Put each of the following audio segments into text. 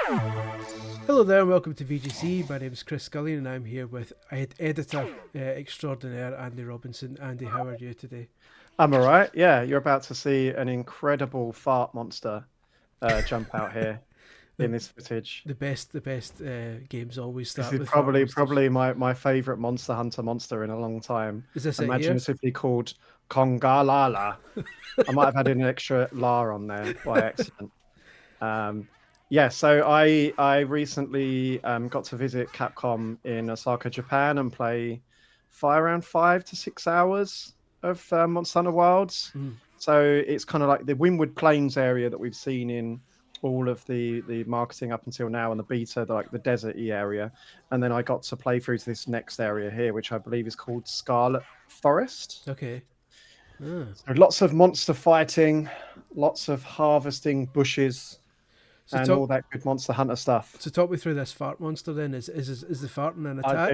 Hello there, and welcome to VGC. My name is Chris Scully, and I'm here with editor extraordinaire Andy Robinson. Andy, how are you today? I'm all right. Yeah, you're about to see an incredible fart monster jump out here The in this footage. the best games always This start is with fart probably monsters. probably my favorite Monster Hunter monster in a long time. Is this it here? Imaginatively called Kongalala. I might have added an extra la on there by accident. Um, yeah, so I recently got to visit Capcom in Osaka, Japan, and play around 5 to 6 hours of Monster Hunter Wilds. Mm. So it's kind of like the Windward Plains area that we've seen in all of the marketing up until now, and the beta, like the deserty area. And then I got to play through to this next area here, which I believe is called Scarlet Forest. Okay. Ah. So lots of monster fighting, lots of harvesting bushes, So and all talk that good Monster Hunter stuff. so talk me through this fart monster. Then is the farting an attack?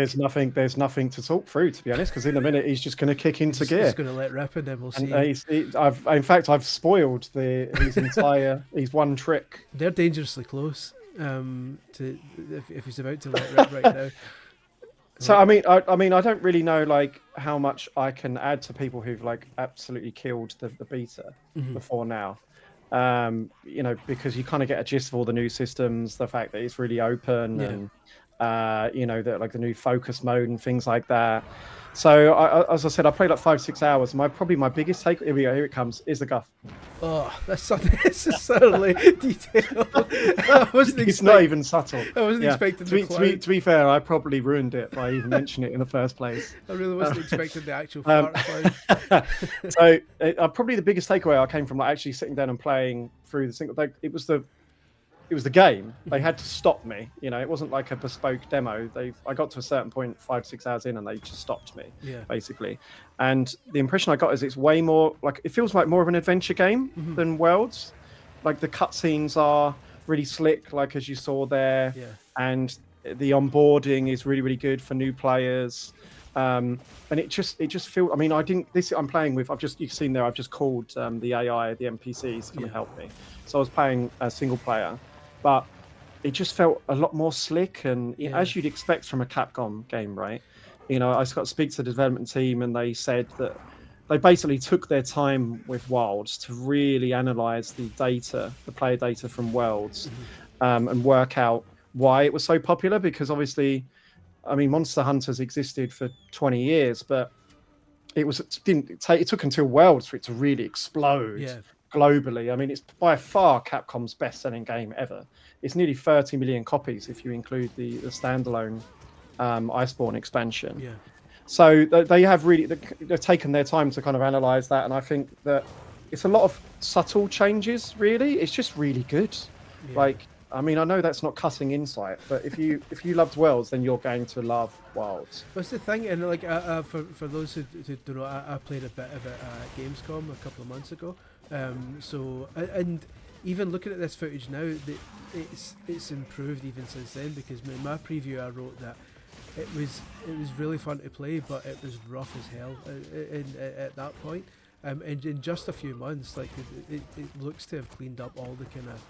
There's nothing to talk through, to be honest, because in a minute he's just going to kick into He's gear. going to let rip, and then we'll And see. in fact, I've spoiled his entire his one trick. They're dangerously close. To if he's about to let rip right now. So I don't really know like how much I can add to people who've like absolutely killed the beta before now. Because you kind of get a gist of all the new systems, the fact that it's really open, Yeah. and that like the new focus mode and things like that. So as I said, I played like 5 6 hours. Probably my biggest take. Here we go. Here it comes. Is the guff. Oh, that's so necessarily detailed. It's not even subtle. I wasn't Yeah. expecting To the be, to, be, cloud. to be fair, I probably ruined it by even mentioning it in the first place. I really wasn't expecting the actual Um, fart cloud. So probably the biggest takeaway I came from like actually sitting down and playing through the single. Like, it was the game. They had to stop me. It wasn't like a bespoke demo. I got to a certain point 5 6 hours in, and they just stopped me. Yeah. Basically. And the impression I got is it's way more like it feels like more of an adventure game than Worlds. Like the cutscenes are really slick, like as you saw there, Yeah. and the onboarding is really really good for new players. And it just feels. I mean, I didn't. This I'm playing with. You've seen there. I've just called the AI, the NPCs, to come and help me. So I was playing a single player, but it just felt a lot more slick and as you'd expect from a Capcom game, right? I got to speak to the development team, and they said that they basically took their time with Wilds to really analyze the data, the player data from Worlds, and work out why it was so popular. Because obviously, I mean, Monster Hunter's existed for 20 years, but it took until Worlds for it to really explode globally. I mean, it's by far Capcom's best-selling game ever. It's nearly 30 million copies if you include the standalone Iceborne expansion. Yeah. So they've taken their time to kind of analyze that, and I think that it's a lot of subtle changes. Really, it's just really good. Yeah. Like, I mean, I know that's not cutting insight, but if you loved Worlds, then you're going to love Wilds. What's the thing? And like, for those who don't know, I played a bit of it at Gamescom a couple of months ago. And even looking at this footage now, it's improved even since then, because in my preview I wrote that it was really fun to play, but it was rough as hell at that point. And in just a few months, like it looks to have cleaned up all the kind of.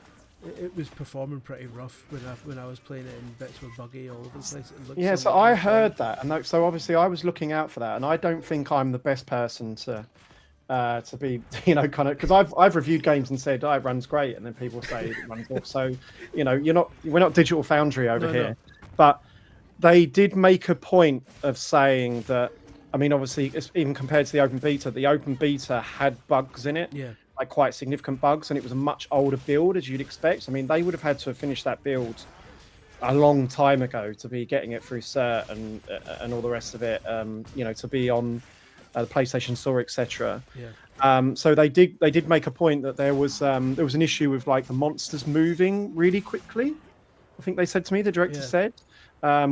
It was performing pretty rough when I was playing it, and bits were buggy all over the place. It looked Yeah, so much I more heard fun. that, and so obviously I was looking out for that, and I don't think I'm the best person to be, kind of, because I've reviewed games and said, "Oh, it runs great," and then people say it runs off. So, we're not Digital Foundry over No, here, no. but they did make a point of saying that. I mean, obviously, even compared to the open beta had bugs in it, Yeah. like quite significant bugs, and it was a much older build, as you'd expect. I mean, they would have had to have finished that build a long time ago to be getting it through cert and all the rest of it. To be on the PlayStation Store, etc. Yeah. So they did make a point that there was an issue with like the monsters moving really quickly. I think they said to me, the director said,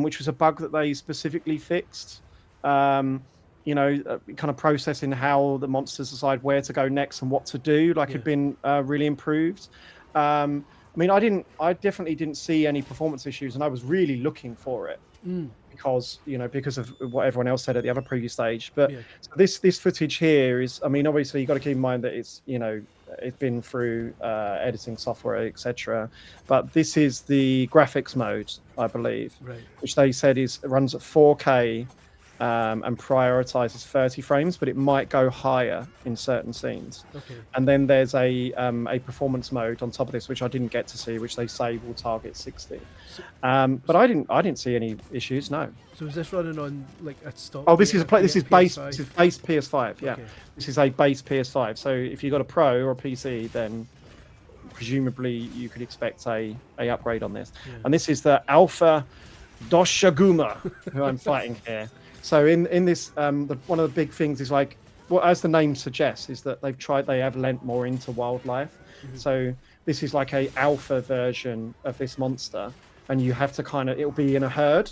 which was a bug that they specifically fixed. Kind of processing how the monsters decide where to go next and what to do, had been really improved. I mean, I definitely didn't see any performance issues, and I was really looking for it because of what everyone else said at the other preview stage. But so this footage here is, I mean, obviously you've got to keep in mind that it's it's been through editing software, etc. But this is the graphics mode, I believe, Right. which they said runs at 4K and prioritizes 30 frames, but it might go higher in certain scenes. Okay. And then there's a performance mode on top of this, which I didn't get to see, which they say will target 60. But I didn't see any issues. No. So is this running on like a stock? Oh, this is base PS5. Yeah, Okay. this is a base PS5. So if you got a Pro or a PC, then presumably you could expect a upgrade on this. Yeah. And this is the Alpha Doshaguma who I'm fighting here. So in this, one of the big things is like, well, as the name suggests, is that they have lent more into wildlife. Mm-hmm. So this is like a alpha version of this monster, and you have to it'll be in a herd.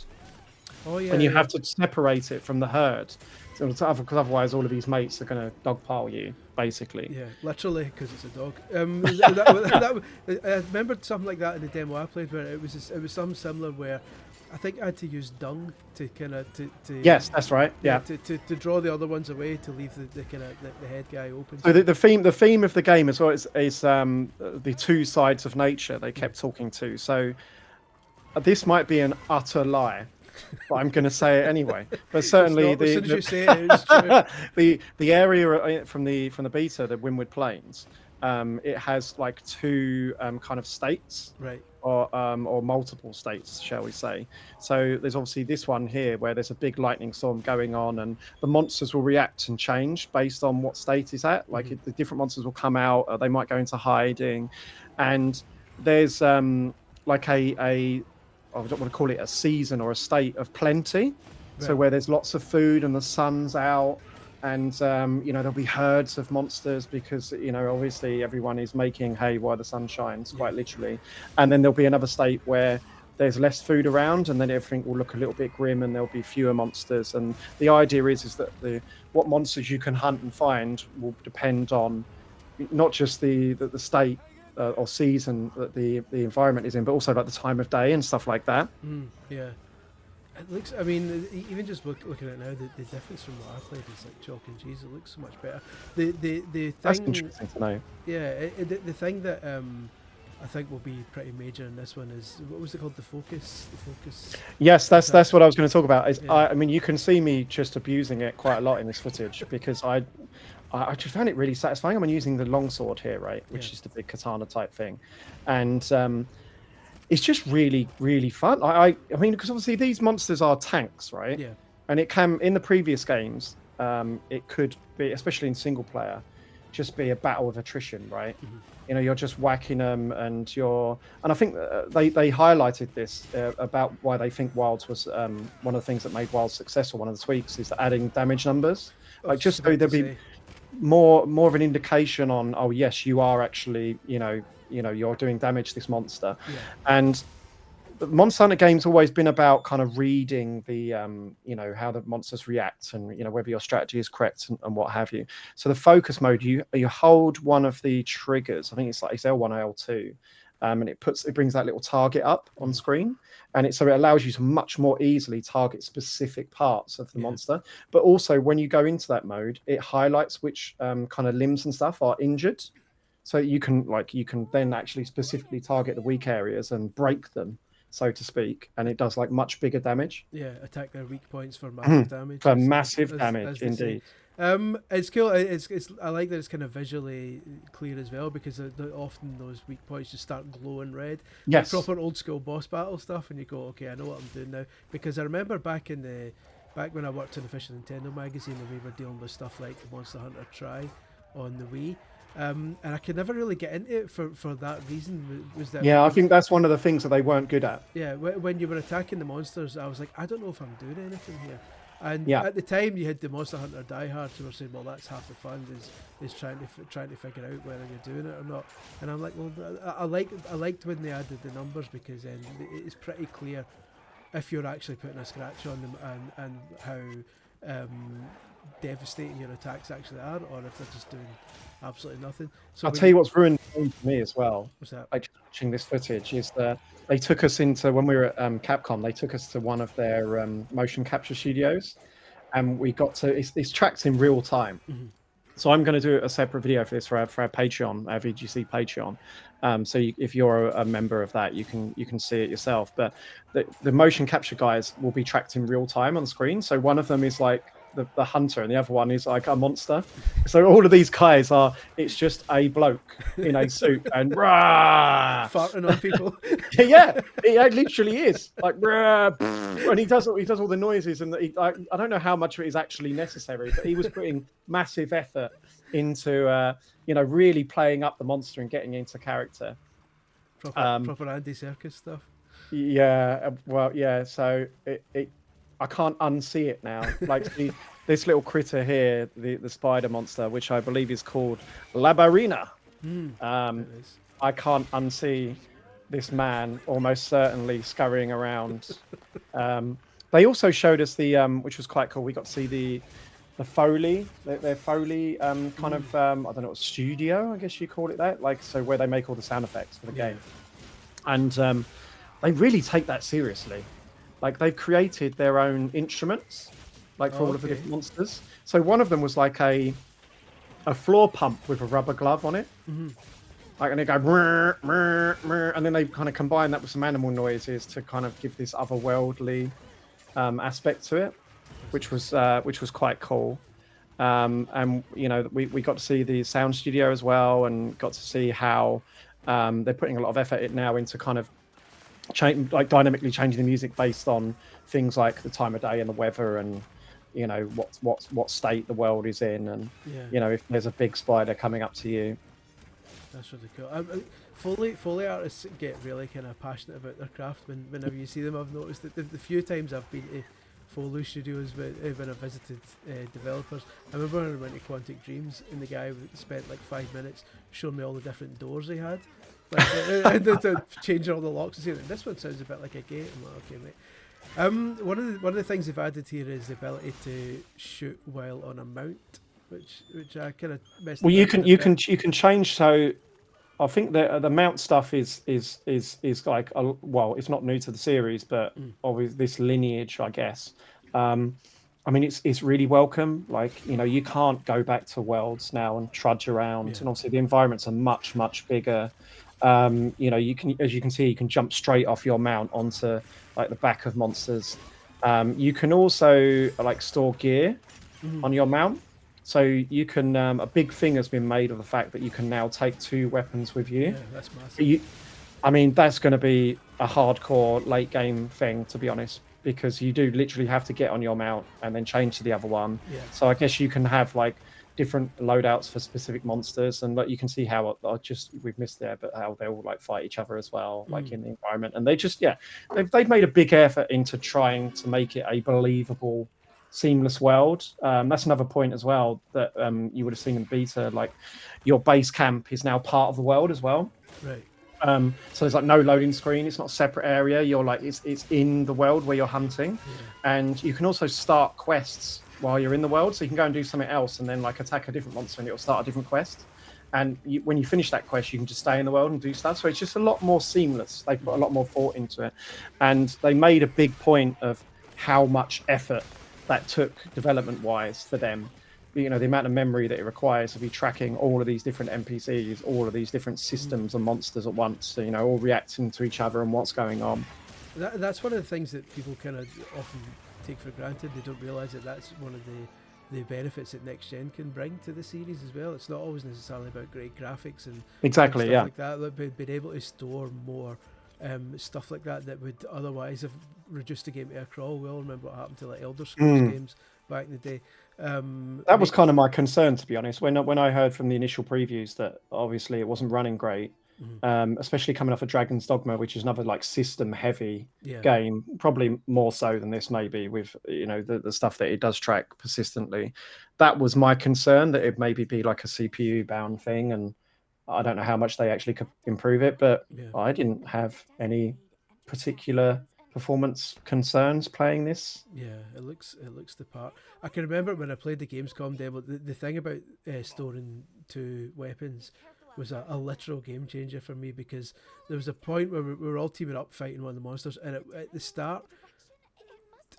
Oh yeah. And you have to separate it from the herd, because otherwise all of these mates are going to dogpile you, basically. Yeah, literally, because it's a dog. I remembered something like that in the demo I played, where it was something similar where I think I had to use dung to kind of to Yes, that's right. Yeah. to draw the other ones away to leave the kind of the head guy open. So the theme of the game as well is the two sides of nature they kept talking to. So this might be an utter lie, but I'm going to say it anyway. But certainly as soon as you say it, it's true. the area from the beta, the Windward Plains, it has like two kind of states, right, or multiple states, shall we say. So there's obviously this one here where there's a big lightning storm going on, and the monsters will react and change based on what state is at. Like the different monsters will come out, or they might go into hiding, and there's like I don't want to call it a season or a state of plenty. Right. So where there's lots of food and the sun's out, and there'll be herds of monsters because obviously everyone is making hay while the sun shines, quite literally. And then there'll be another state where there's less food around, and then everything will look a little bit grim, and there'll be fewer monsters. And the idea is that what monsters you can hunt and find will depend on not just the state or season that the environment is in, but also like the time of day and stuff like that. Yeah. It looks, I mean, even just looking at it now, the difference from what I played is like chalk and cheese. It looks so much better. The thing, that's interesting to know. Yeah, the thing that I think will be pretty major in this one is, what was it called? The focus. Yes, that's what I was going to talk about. I mean, you can see me just abusing it quite a lot in this footage because I just found it really satisfying. I'm using the longsword here, right, which is the big katana type thing, and it's just really, really fun. I mean, because obviously these monsters are tanks, right? Yeah. And it can, in the previous games, it could be, especially in single player, just be a battle of attrition, right? Mm-hmm. You're just whacking them, and I think they highlighted this about why they think Wilds was one of the things that made Wilds successful. One of the tweaks is adding damage numbers, like just so there'll be more of an indication on, oh yes, you are actually, you're doing damage to this monster. Yeah. And the Monster Hunter game's always been about kind of reading the how the monsters react, and whether your strategy is correct and what have you. So the focus mode, you hold one of the triggers, I think it's L1 or L2, and it brings that little target up on screen, and so it allows you to much more easily target specific parts of the monster. But also when you go into that mode, it highlights which kind of limbs and stuff are injured, so you can then actually specifically target the weak areas and break them, so to speak, and it does like much bigger damage. Yeah, attack their weak points for massive damage. For massive damage, indeed. It's cool. It's I like that it's kind of visually clear as well, because often those weak points just start glowing red. Yes. Like proper old school boss battle stuff, and you go, okay, I know what I'm doing now. Because I remember back when I worked in Official Nintendo magazine, and we were dealing with stuff like Monster Hunter Tri on the Wii. And I could never really get into it for that reason. Was that? Yeah, I think that's one of the things that they weren't good at. Yeah, when you were attacking the monsters, I was like, I don't know if I'm doing anything here. And at the time, you had the Monster Hunter diehards who were saying, well, that's half the fun is trying to figure out whether you're doing it or not. And I'm like, well, I liked when they added the numbers, because then it's pretty clear if you're actually putting a scratch on them and how devastating your attacks actually are, or if they're just doing absolutely nothing. So I'll tell you what's ruined for me as well. What's that? Like watching this footage is that they took us into, when we were at Capcom, they took us to one of their motion capture studios, and we got to, it's tracked in real time. Mm-hmm. So I'm going to do a separate video for this for our Patreon, our VGC Patreon. So if you're a member of that, you can see it yourself. But the motion capture guys will be tracked in real time on screen. So one of them is like the hunter, and the other one is like a monster. So all of these guys it's just a bloke in a suit and rah! Farting on people. Yeah, it literally is like rah, and he does all the noises, and I don't know how much of it is actually necessary, but he was putting massive effort into really playing up the monster and getting into character. Proper Andy Serkis stuff. Yeah, well, yeah. So I can't unsee it now. Like this little critter here, the spider monster, which I believe is called Labarina. I can't unsee this man almost certainly scurrying around. They also showed us which was quite cool. We got to see the Foley, their Foley kind of I don't know, studio, I guess you call it that. Like, so where they make all the sound effects for the game, and they really take that seriously. Like, they've created their own instruments, like for all of the different monsters. So one of them was like a floor pump with a rubber glove on it. Like, and they go, murr, murr, murr, and then they kind of combine that with some animal noises to kind of give this otherworldly aspect to it, which was quite cool. And we got to see the sound studio as well, and got to see how they're putting a lot of effort now into kind of dynamically changing the music based on things like the time of day and the weather, and what state the world is in, and if there's a big spider coming up to you. That's really cool. Foley artists get really kind of passionate about their craft whenever you see them. I've noticed that the few times I've been to Foley studios when I've visited developers, I remember when I went to Quantic Dreams and the guy spent like 5 minutes showing me all the different doors he had, like, and changing all the locks and saying, this one sounds a bit like a gate. I'm like, okay, mate. One of the things they've added here is the ability to shoot while on a mount, which I kind of messed. Well, you can change. So I think the mount stuff is like it's not new to the series, but obviously this lineage, I guess. I mean, it's really welcome. Like, you can't go back to Worlds now and trudge around, and obviously the environments are much bigger. You can, as you can see, you can jump straight off your mount onto like the back of monsters. You can also like store gear on your mount. So you can, a big thing has been made of the fact that you can now take 2 weapons with you. Yeah, that's massive. I mean, that's going to be a hardcore late game thing, to be honest, because you do literally have to get on your mount and then change to the other one. Yeah. So I guess you can have like different loadouts for specific monsters, and like you can see how we've missed there, but how they all like fight each other as well, like in the environment. And they just they've made a big effort into trying to make it a believable, seamless world. That's another point as well that you would have seen in beta, like your base camp is now part of the world as well. Right. So there's like no loading screen. It's not a separate area. You're like it's in the world where you're hunting, and you can also start quests while you're in the world. So you can go and do something else, and then like attack a different monster, and it'll start a different quest. And when you finish that quest, you can just stay in the world and do stuff. So it's just a lot more seamless. They put a lot more thought into it, and they made a big point of how much effort that took development-wise for them. The amount of memory that it requires to be tracking all of these different NPCs, all of these different systems and monsters at once, all reacting to each other and what's going on. That's one of the things that people kind of often take for granted. They don't realise that that's one of the benefits that next gen can bring to the series as well. It's not always necessarily about great graphics and stuff like that. But being able to store more stuff like that would otherwise have reduced the game to a crawl. We all remember what happened to like Elder Scrolls games back in the day. That was kind of my concern, to be honest, when I heard from the initial previews that obviously it wasn't running great, especially coming off of Dragon's Dogma, which is another like system heavy game, probably more so than this maybe, with the stuff that it does track persistently. That was my concern, that it maybe be like a CPU bound thing, and I don't know how much they actually could improve it, but I didn't have any particular performance concerns playing this. Yeah, it looks the part. I can remember when I played the Gamescom demo, the thing about storing 2 weapons was a literal game changer for me, because there was a point where we were all teaming up fighting one of the monsters, and at the start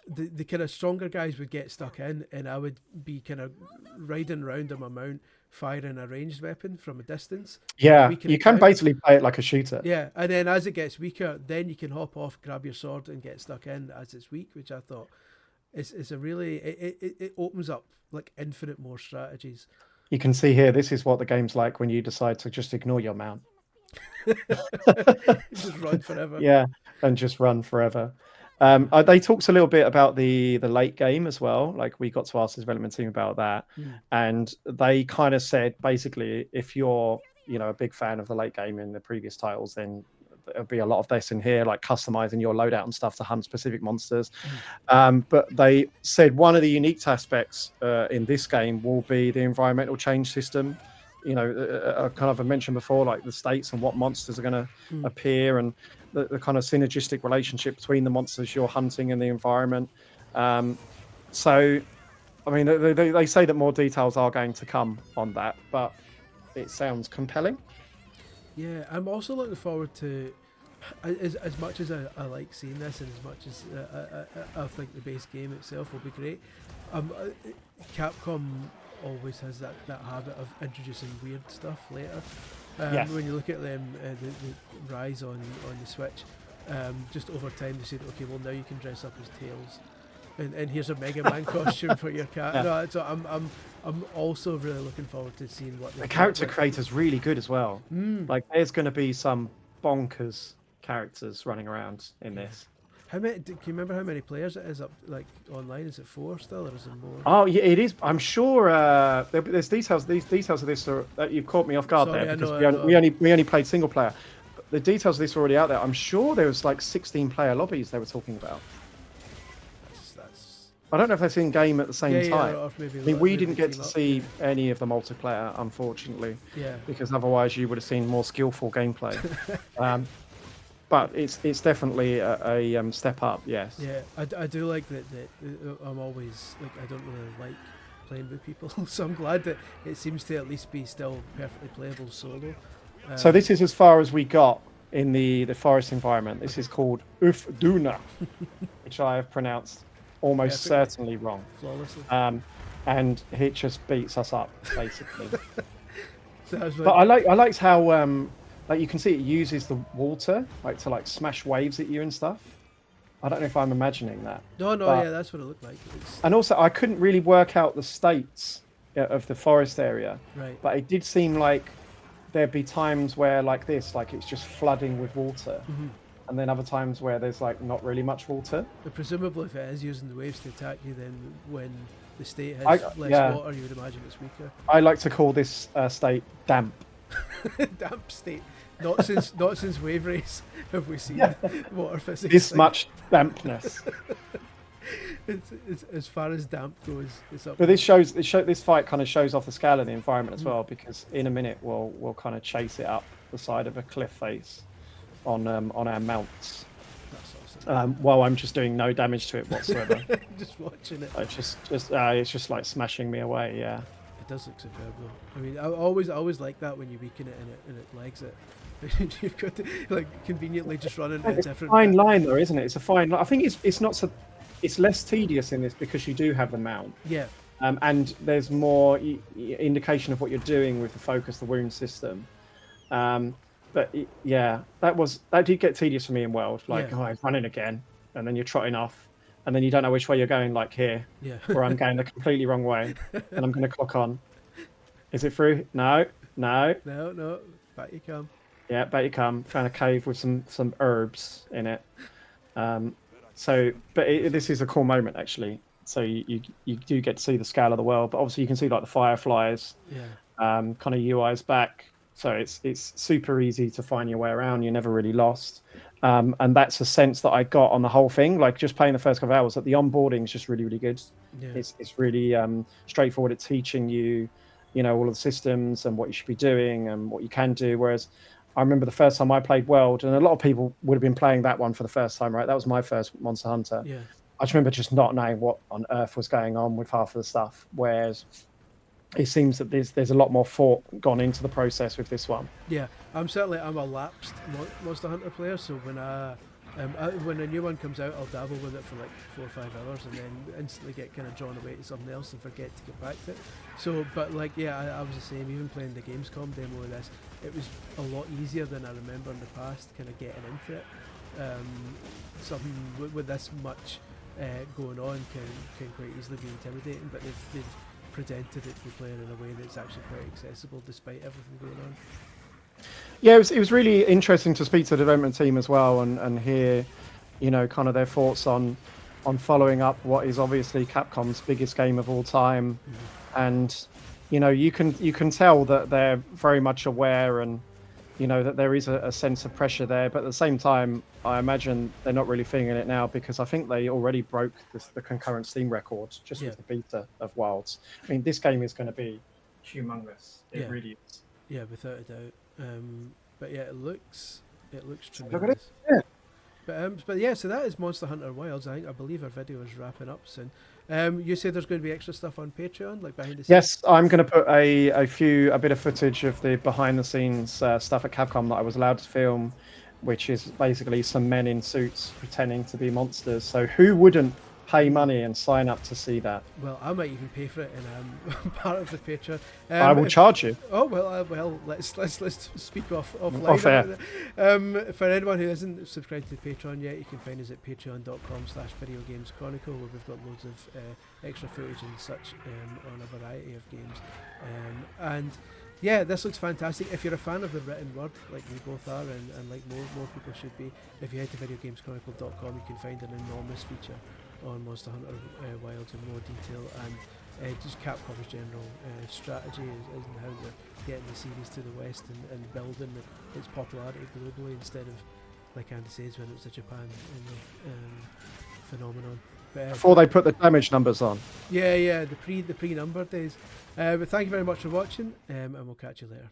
the kind of stronger guys would get stuck in, and I would be kind of riding around on my mount, firing a ranged weapon from a distance. Yeah, weaken you it can down. basically play it like a shooter. Yeah, and then as it gets weaker, then you can hop off, grab your sword, and get stuck in as it's weak, which I thought is a really it opens up like infinite more strategies. You can see here, this is what the game's like when you decide to just ignore your mount. Just run forever. Yeah, and just run forever. They talked a little bit about the late game as well. Like we got to ask the development team about that, and they kind of said basically, if you're a big fan of the late game in the previous titles, then there'll be a lot of this in here, like customizing your loadout and stuff to hunt specific monsters. But they said one of the unique aspects in this game will be the environmental change system. Kind of I mentioned before, like the states and what monsters are going to appear, and the kind of synergistic relationship between the monsters you're hunting and the environment. So, I mean, they say that more details are going to come on that, but it sounds compelling. Yeah, I'm also looking forward to, as much as I like seeing this, and as much as I think the base game itself will be great. Capcom always has that habit of introducing weird stuff later. Yes. When you look at them, the Rise on the Switch, just over time they said, okay, well now you can dress up as Tails, and here's a Mega Man costume for your cat. Yeah. No, so I'm also really looking forward to seeing what the character creator's really good as well. Like there's going to be some bonkers characters running around in this. How many? Can you remember how many players it is up like online? Is it 4 still, or is it more? Oh yeah, it is. I'm sure there's details. These details of this are you've caught me off guard. Sorry, there because I know. we only played single player. But the details of this are already out there. I'm sure there was like 16 player lobbies they were talking about. That's I don't know if that's in game at the same time. or maybe I mean, we didn't get team to up. see any of the multiplayer, unfortunately. Yeah. Because otherwise you would have seen more skillful gameplay. But it's definitely a step up, yes. Yeah, I do like that I'm always like, I don't really like playing with people, so I'm glad that it seems to at least be still perfectly playable solo. So this is as far as we got in the forest environment. This is called Ufduna, which I have pronounced almost certainly wrong. Flawlessly. And it just beats us up, basically. So I was But I liked how like you can see it uses the water like to like smash waves at you and stuff. I don't know if I'm imagining that. No, but, yeah, that's what it looked like. And also I couldn't really work out the states of the forest area. Right. But it did seem like there'd be times where like this, like it's just flooding with water. And then other times where there's like not really much water. But presumably if it is using the waves to attack you, then when the state has less water, you would imagine it's weaker. I like to call this state damp. Damp state. Not since Wave Race have we seen water physics. This much dampness. It's as far as damp goes, it's up. But this fight kind of shows off the scale of the environment as well, because in a minute we'll kind of chase it up the side of a cliff face on our mounts. That's awesome. While I'm just doing no damage to it whatsoever. Just watching it. It's just like smashing me away. Yeah. It does look superb though. I mean, I always like that when you weaken it and it legs it. You've got to like conveniently just run into It's different. a fine line though, isn't it? It's a fine line. I think it's not so. It's less tedious in this because you do have the mount. Yeah. And there's more indication of what you're doing with the focus, the wound system. But yeah, that did get tedious for me in World. Like, oh, I'm running again, and then you're trotting off, and then you don't know which way you're going. Like here, where I'm going the completely wrong way, and I'm going to clock on. Is it through? No. Back you come. Yeah, back you come. Found a cave with some herbs in it. This is a cool moment actually. So you do get to see the scale of the world, but obviously you can see like the fireflies. Kind of UI's back, so it's super easy to find your way around. You're never really lost, and that's a sense that I got on the whole thing. Like just playing the first couple of hours, that the onboarding is just really really good. Yeah. It's really straightforward. It's teaching you, all of the systems and what you should be doing and what you can do. Whereas I remember the first time I played World, and a lot of people would have been playing that one for the first time, right? That was my first Monster Hunter. Yeah. I just remember just not knowing what on earth was going on with half of the stuff. Whereas it seems that there's a lot more thought gone into the process with this one. Yeah, I'm a lapsed Monster Hunter player, so when I When a new one comes out, I'll dabble with it for like 4 or 5 hours, and then instantly get kind of drawn away to something else and forget to get back to it. So, but like, yeah, I was the same. Even playing the Gamescom demo of this, it was a lot easier than I remember in the past, kind of getting into it. Something with this much going on can quite easily be intimidating, but they've presented it to the player in a way that's actually quite accessible despite everything going on. Yeah, it was really interesting to speak to the development team as well and hear, you know, kind of their thoughts on following up what is obviously Capcom's biggest game of all time. And, you know, you can tell that they're very much aware and, you know, that there is a sense of pressure there. But at the same time, I imagine they're not really feeling it now because I think they already broke the concurrent Steam record just with the beta of Wilds. I mean, this game is going to be humongous. It really is. Yeah, without a doubt. But yeah, it looks tremendous. Look at it. Yeah. But yeah, so that is Monster Hunter Wilds. I believe our video is wrapping up soon. You said there's going to be extra stuff on Patreon, like behind the scenes. Yes, I'm going to put a bit of footage of the behind the scenes stuff at Capcom that I was allowed to film, which is basically some men in suits pretending to be monsters. So who wouldn't pay money and sign up to see that? Well, I might even pay for it, and I'm part of the Patreon. I will charge you. Oh well, let's speak offline. Off air. For anyone who isn't subscribed to Patreon yet, you can find us at patreon.com/videogameschronicle, where we've got loads of extra footage and such on a variety of games. And yeah, this looks fantastic. If you're a fan of the written word, like we both are, and like more people should be, if you head to videogameschronicle.com, you can find an enormous feature on Monster Hunter Wilds in more detail, and just Capcom's general strategy is how they're getting the series to the West and building its popularity globally instead of, like Andy says, when it was a Japan phenomenon. But, before they put the damage numbers on. Yeah, the pre-number days. But thank you very much for watching, and we'll catch you later.